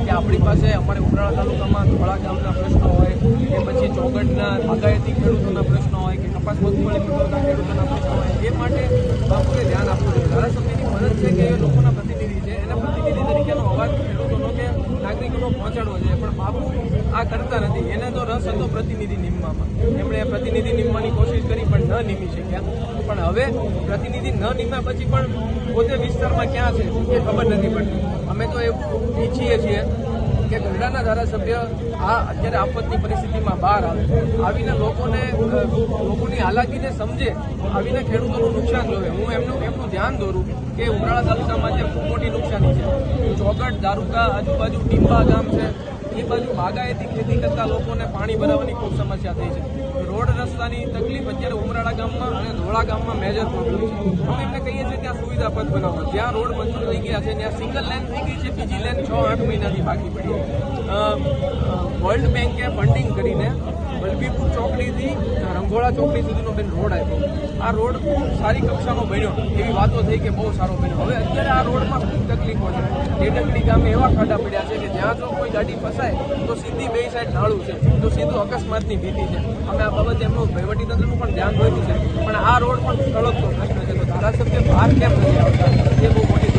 કે આપણી પાસે અમારે ઉમરાળા તાલુકામાં ધોળા ગામના પ્રશ્નો હોય કે પછી ચોગડના બાગાયતી ખેડૂતોના પ્રશ્નો હોય કે કપાસ મગફળી ખેડૂતોના પ્રશ્નો હોય, એ માટે બાપુએ ધ્યાન આપવું જોઈએ. ધારાસભ્યની ફરજ છે કે એ લોકોના પ્રતિનિધિ છે, એના પ્રતિનિધિ તરીકેનો અવાજ ખેડૂતોનો કે નાગરિકોનો પહોંચાડવો જોઈએ. પણ બાપુ આ કરતા નથી. એને તો રસ હતો પ્રતિનિધિ નિમવામાં, એમણે પ્રતિનિધિ નિમવાની કોશિશ કરી પણ ન નિમી શક્યા. પણ હવે પ્રતિનિધિ ન નિમ્યા પછી પણ પોતે વિસ્તારમાં ક્યાં છે એ ખબર નથી પડતી. અમે તો એવું ઈચ્છીએ છીએ કે ગઢડાના ધારાસભ્ય આ અત્યારે આફતની પરિસ્થિતિમાં બહાર આવે, આવીને લોકોની હાલાકીને સમજે, આવીને ખેડૂતોનું નુકસાન જોવે. હું એમનું ધ્યાન દોરું કે ઉમરાળા તાલુકામાં જે ખૂબ મોટી નુકસાની છે, ચોગડ, દારૂકા, આજુબાજુ ટીંબા ગામ છે, એ બાજુ બાગાયતી ખેતી કરતા લોકોને પાણી ભરાવાની ખૂબ સમસ્યા થઈ છે. રોડ રસ્તાની તકલીફ અત્યારે ઉમરાળા ગામમાં અને ધોળા ગામમાં મેજર પ્રોબ્લેમ છે. અમે એમને કહીએ છીએ ત્યાં સુવિધા પથ બનાવો. જ્યાં રોડ મંજૂર થઈ ગયા છે ત્યાં સિંગલ લેન થઈ ગઈ છે, બીજી લેન 6-8 મહિનાથી બાકી પડી. વર્લ્ડ બેન્કે ફંડિંગ કરીને વલભીપુર ચોકડીથી રંગોળા ચોકડી સુધીનો બેન રોડ આપ્યો. આ રોડ ખૂબ સારી કક્ષાનો બન્યો, એવી વાતો થઈ કે બહુ સારો બન્યો. હવે અત્યારે આ રોડમાં ખૂબ તકલીફો છે. ટેટકડી ગામે એવા ખાડા પડ્યા છે કે જ્યાં જો કોઈ ગાડી ફસાય તો સીધી બે સાઈડ ઢાળું છે, તો સીધું અકસ્માતની ભીતિ છે. અમે આ બાબતે એમનું વહીવટીતંત્રનું પણ ધ્યાન દોર્યું છે. પણ આ રોડ પણ સળગતો પ્રશ્ન છે. તો ધારાસભ્ય બહાર કેમ નથી આવતા એ બહુ મોટી